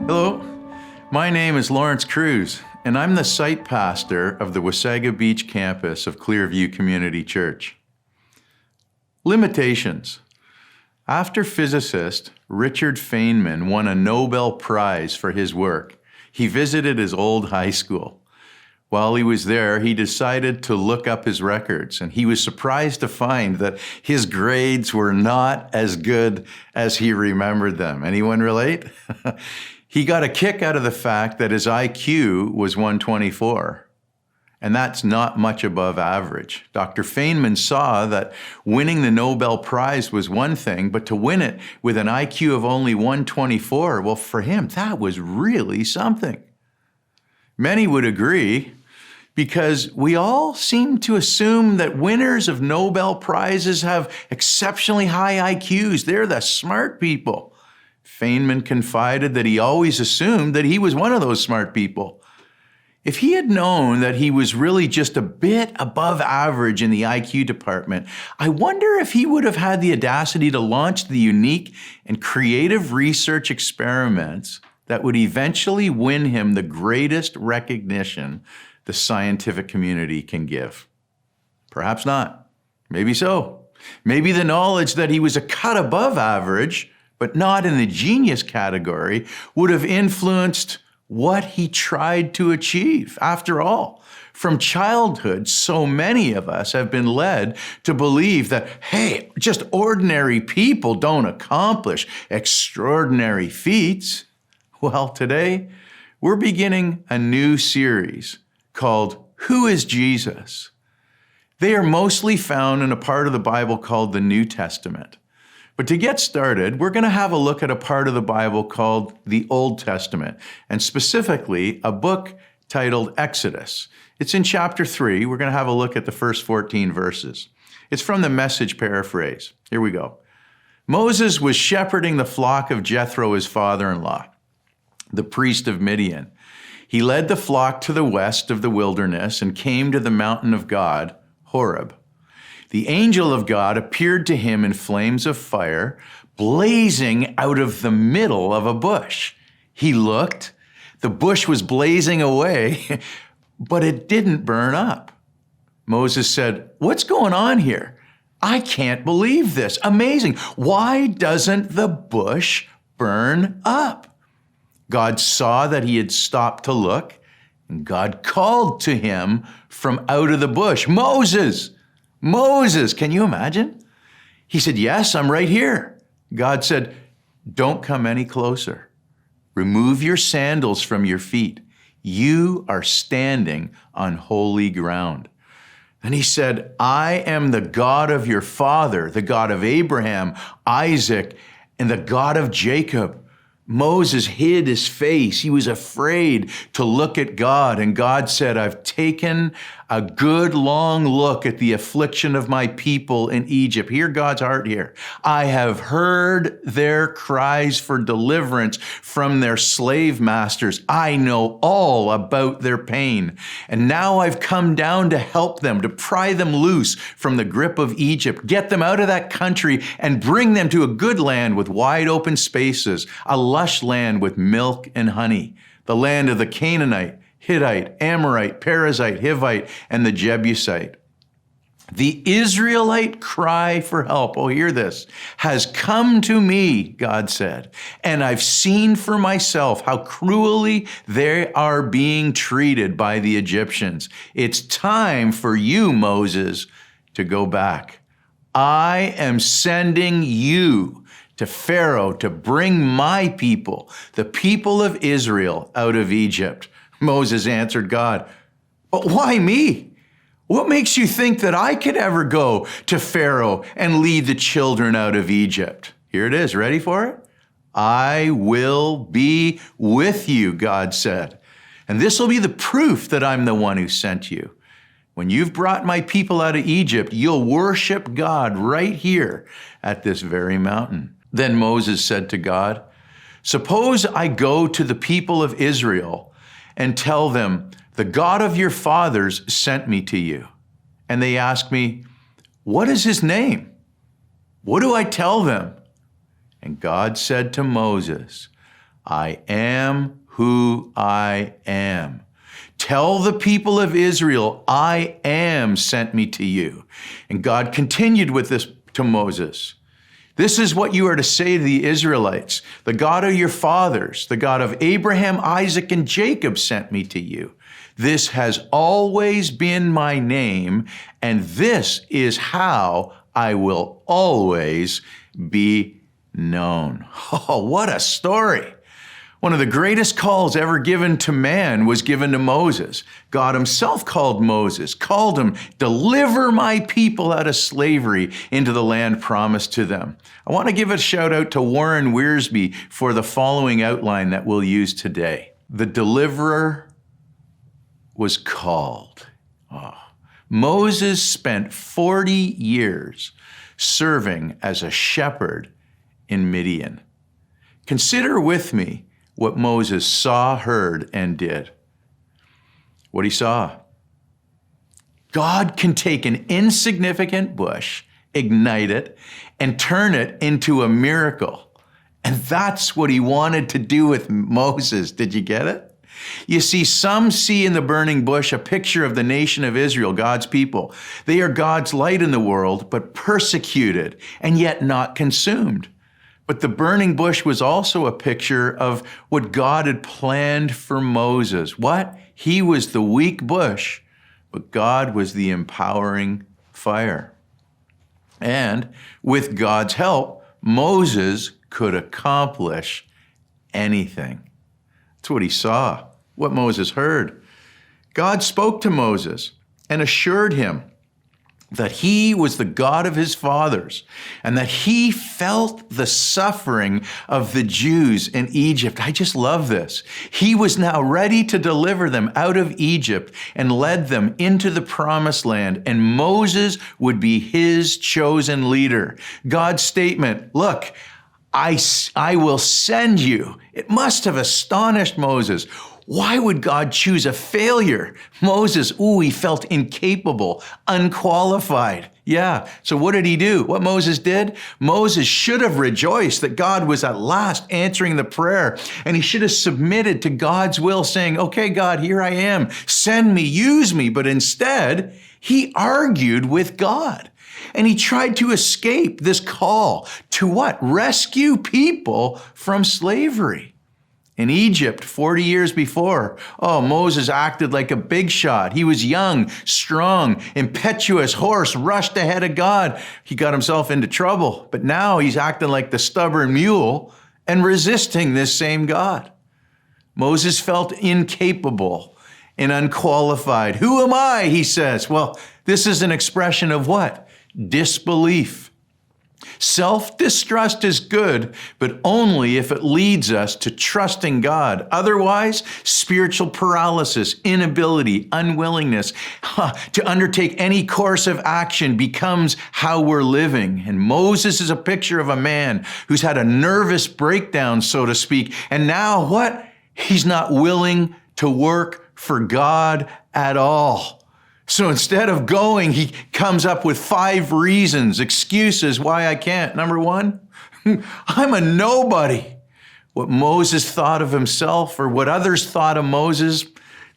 Hello, my name is Lawrence Cruz, and I'm the site pastor of the Wasaga Beach campus of Clearview Community Church. Limitations. After physicist Richard Feynman won a Nobel Prize for his work, he visited his old high school. While he was there, he decided to look up his records, and he was surprised to find that his grades were not as good as he remembered them. Anyone relate? He got a kick out of the fact that his IQ was 124, and that's not much above average. Dr. Feynman saw that winning the Nobel Prize was one thing, but to win it with an IQ of only 124, well, for him, that was really something. Many would agree, because we all seem to assume that winners of Nobel Prizes have exceptionally high IQs. They're the smart people. Feynman confided that he always assumed that he was one of those smart people. If he had known that he was really just a bit above average in the IQ department, I wonder if he would have had the audacity to launch the unique and creative research experiments that would eventually win him the greatest recognition the scientific community can give. Perhaps not. Maybe so. Maybe the knowledge that he was a cut above average, but not in the genius category, would have influenced what he tried to achieve. After all, from childhood, so many of us have been led to believe that, hey, just ordinary people don't accomplish extraordinary feats. Well, today, we're beginning a new series called Who is Jesus? They are mostly found in a part of the Bible called the New Testament. But to get started, we're going to have a look at a part of the Bible called the Old Testament, and specifically a book titled Exodus. It's in chapter 3. We're going to have a look at the first 14 verses. It's from the Message paraphrase. Here we go. Moses was shepherding the flock of Jethro, his father-in-law, the priest of Midian. He led the flock to the west of the wilderness and came to the mountain of God, Horeb. The angel of God appeared to him in flames of fire, blazing out of the middle of a bush. He looked, the bush was blazing away, but it didn't burn up. Moses said, "What's going on here? I can't believe this. Amazing. Why doesn't the bush burn up?" God saw that he had stopped to look, and God called to him from out of the bush, "Moses! Moses!" Can you imagine? He said, "Yes, I'm right here." God said, "Don't come any closer. Remove your sandals from your feet. You are standing on holy ground." And he said, "I am the God of your father, the God of Abraham, Isaac, and the God of Jacob." Moses hid his face. He was afraid to look at God. And God said, "I've taken a good long look at the affliction of my people in Egypt." Hear God's heart here. "I have heard their cries for deliverance from their slave masters. I know all about their pain. And now I've come down to help them, to pry them loose from the grip of Egypt, get them out of that country and bring them to a good land with wide open spaces, a lush land with milk and honey, the land of the Canaanite, Hittite, Amorite, Perizzite, Hivite, and the Jebusite. The Israelite cry for help," oh, hear this, "has come to me," God said, "and I've seen for myself how cruelly they are being treated by the Egyptians. It's time for you, Moses, to go back. I am sending you to Pharaoh to bring my people, the people of Israel, out of Egypt." Moses answered God, "But why me? What makes you think that I could ever go to Pharaoh and lead the children out of Egypt?" Here it is. Ready for it? "I will be with you," God said. "And this will be the proof that I'm the one who sent you. When you've brought my people out of Egypt, you'll worship God right here at this very mountain." Then Moses said to God, "Suppose I go to the people of Israel and tell them, 'The God of your fathers sent me to you.' And they ask me, 'What is his name?' What do I tell them?" And God said to Moses, I am who I am. Tell the people of Israel, I am sent me to you. And God continued with this to Moses. This is what you are to say to the Israelites. The God of your fathers, the God of Abraham, Isaac, and Jacob sent me to you. This has always been my name, and this is how I will always be known. Oh, what a story. One of the greatest calls ever given to man was given to Moses. God himself called Moses, called him, deliver my people out of slavery into the land promised to them. I want to give a shout out to Warren Wiersbe for the following outline that we'll use today. The deliverer was called. Oh. Moses spent 40 years serving as a shepherd in Midian. Consider with me what Moses saw, heard, and did. What he saw. God can take an insignificant bush, ignite it, and turn it into a miracle. And that's what he wanted to do with Moses. Did you get it? You see, some see in the burning bush a picture of the nation of Israel, God's people. They are God's light in the world, but persecuted and yet not consumed. But the burning bush was also a picture of what God had planned for Moses. What? He was the weak bush, but God was the empowering fire. And with God's help, Moses could accomplish anything. That's what he saw, what Moses heard. God spoke to Moses and assured him that he was the God of his fathers and that he felt the suffering of the Jews in Egypt. I just love this. He was now ready to deliver them out of Egypt and led them into the promised land, and Moses would be his chosen leader. God's statement, look, I will send you. It must have astonished Moses. Why would God choose a failure? Moses, he felt incapable, unqualified. Yeah, so what did he do? What Moses did? Moses should have rejoiced that God was at last answering the prayer, and he should have submitted to God's will, saying, okay, God, here I am. Send me, use me. But instead, he argued with God. And he tried to escape this call to what? Rescue people from slavery. In Egypt, 40 years before, Moses acted like a big shot. He was young, strong, impetuous horse, rushed ahead of God. He got himself into trouble. But now he's acting like the stubborn mule and resisting this same God. Moses felt incapable and unqualified. Who am I? He says. Well, this is an expression of what? Disbelief. Self-distrust is good, but only if it leads us to trusting God. Otherwise, spiritual paralysis, inability, unwillingness to undertake any course of action becomes how we're living. And Moses is a picture of a man who's had a nervous breakdown, so to speak. And now what? He's not willing to work for God at all. So instead of going, he comes up with 5 reasons, excuses why I can't. Number 1, I'm a nobody. What Moses thought of himself or what others thought of Moses,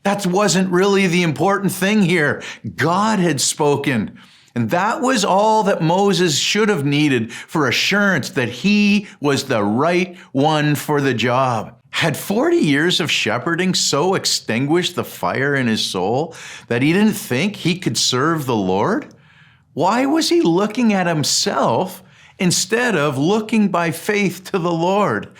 that wasn't really the important thing here. God had spoken. And that was all that Moses should have needed for assurance that he was the right one for the job. Had 40 years of shepherding so extinguished the fire in his soul that he didn't think he could serve the Lord? Why was he looking at himself instead of looking by faith to the Lord?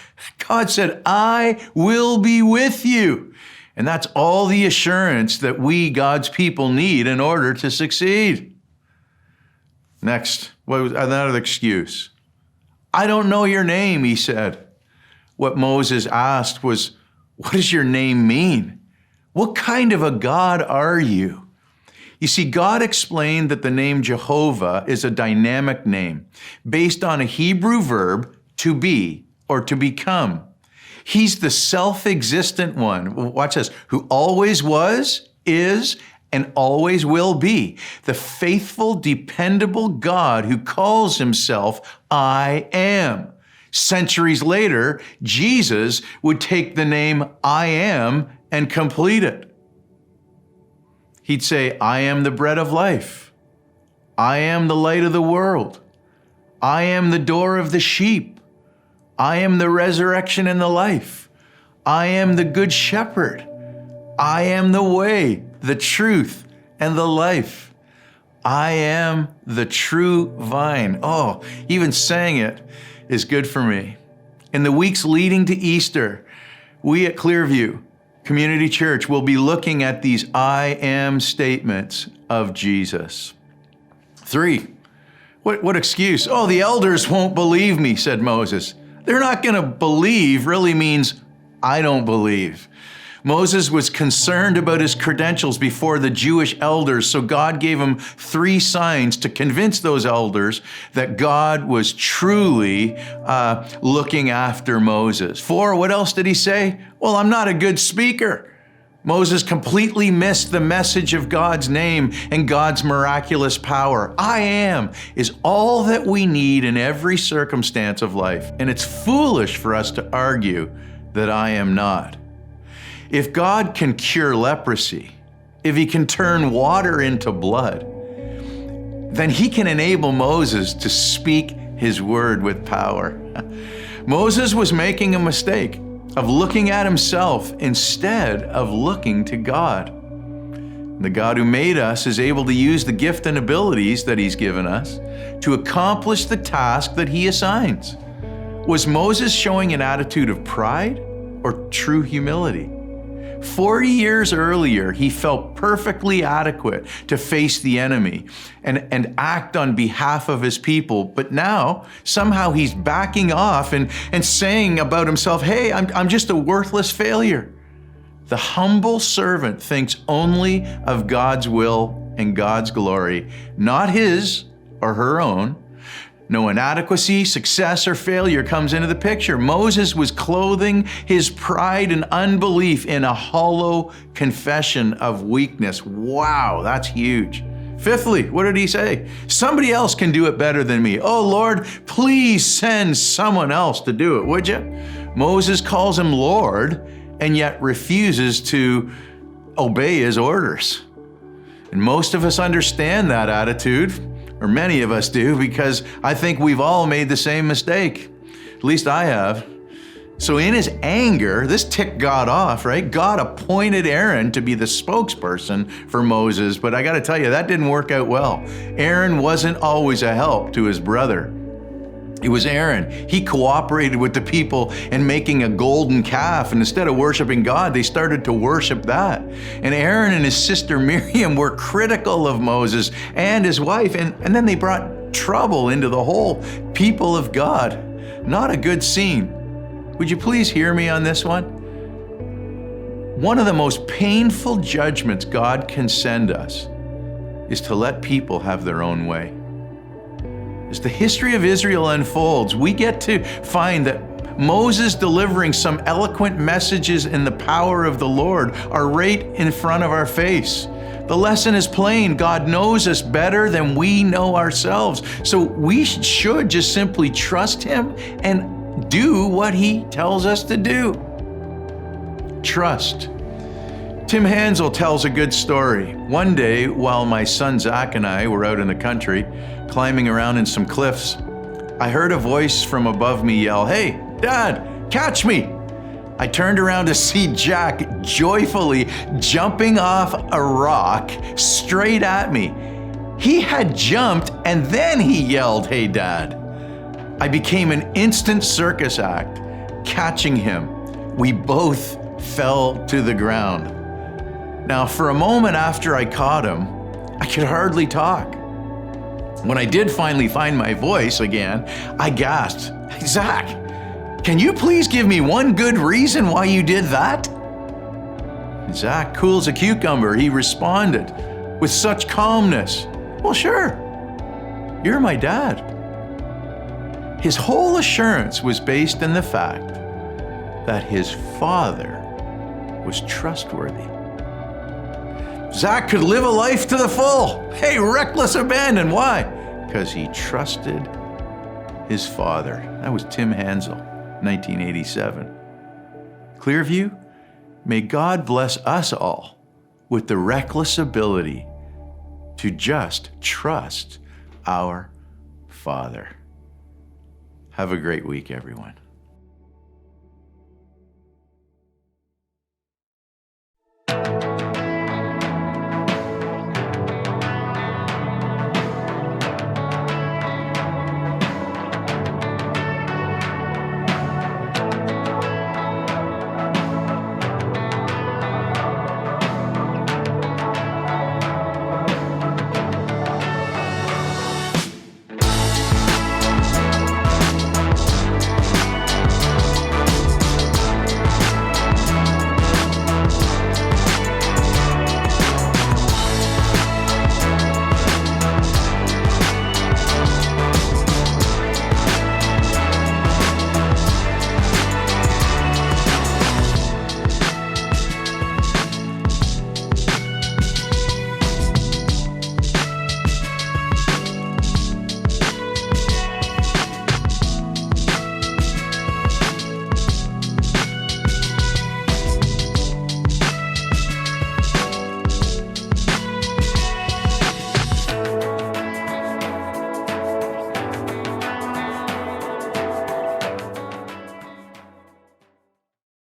God said, I will be with you. And that's all the assurance that we, God's people, need in order to succeed. Next, what was another excuse? I don't know your name, he said. What Moses asked was, what does your name mean? What kind of a God are you? You see, God explained that the name Jehovah is a dynamic name based on a Hebrew verb, to be or to become. He's the self-existent one, watch this, who always was, is, and always will be. The faithful, dependable God who calls himself I am. Centuries later, Jesus would take the name I am and complete it. He'd say, I am the bread of life. I am the light of the world. I am the door of the sheep. I am the resurrection and the life. I am the good shepherd. I am the way, the truth, and the life. I am the true vine. Oh, even saying it is good for me. In the weeks leading to Easter, we at Clearview Community Church will be looking at these I am statements of Jesus. 3, what excuse? Oh, the elders won't believe me, said Moses. They're not going to believe really means I don't believe. Moses was concerned about his credentials before the Jewish elders, so God gave him 3 signs to convince those elders that God was truly looking after Moses. 4, what else did he say? Well, I'm not a good speaker. Moses completely missed the message of God's name and God's miraculous power. I am is all that we need in every circumstance of life, and it's foolish for us to argue that I am not. If God can cure leprosy, if he can turn water into blood, then he can enable Moses to speak his word with power. Moses was making a mistake of looking at himself instead of looking to God. The God who made us is able to use the gift and abilities that he's given us to accomplish the task that he assigns. Was Moses showing an attitude of pride or true humility? 40 years earlier, he felt perfectly adequate to face the enemy and act on behalf of his people. But now, somehow he's backing off and saying about himself, hey, I'm just a worthless failure. The humble servant thinks only of God's will and God's glory, not his or her own. No inadequacy, success, or failure comes into the picture. Moses was clothing his pride and unbelief in a hollow confession of weakness. Wow, that's huge. 5thly, what did he say? Somebody else can do it better than me. Oh Lord, please send someone else to do it, would you? Moses calls him Lord and yet refuses to obey his orders. And most of us understand that attitude. Or many of us do, because I think we've all made the same mistake. At least I have. So in his anger, this ticked God off, right? God appointed Aaron to be the spokesperson for Moses, but I got to tell you, that didn't work out well. Aaron wasn't always a help to his brother. It was Aaron. He cooperated with the people in making a golden calf, and instead of worshiping God, they started to worship that. And Aaron and his sister Miriam were critical of Moses and his wife, and then they brought trouble into the whole people of God. Not a good scene. Would you please hear me on this one? One of the most painful judgments God can send us is to let people have their own way. As the history of Israel unfolds, we get to find that Moses delivering some eloquent messages in the power of the Lord are right in front of our face. The lesson is plain. God knows us better than we know ourselves. So we should just simply trust him and do what he tells us to do. Trust. Tim Hansel tells a good story. One day, while my son Zach and I were out in the country, climbing around in some cliffs, I heard a voice from above me yell, "Hey, Dad, catch me!" I turned around to see Jack joyfully jumping off a rock straight at me. He had jumped and then he yelled, "Hey, Dad." I became an instant circus act, catching him. We both fell to the ground. Now, for a moment after I caught him, I could hardly talk. When I did finally find my voice again, I gasped, "Hey, Zach, can you please give me one good reason why you did that?" Zach, cool as a cucumber, he responded with such calmness, "Well, sure, you're my dad." His whole assurance was based in the fact that his father was trustworthy. Zach could live a life to the full. Hey, reckless abandon. Why? Because he trusted his father. That was Tim Hansel, 1987. Clearview, may God bless us all with the reckless ability to just trust our Father. Have a great week, everyone.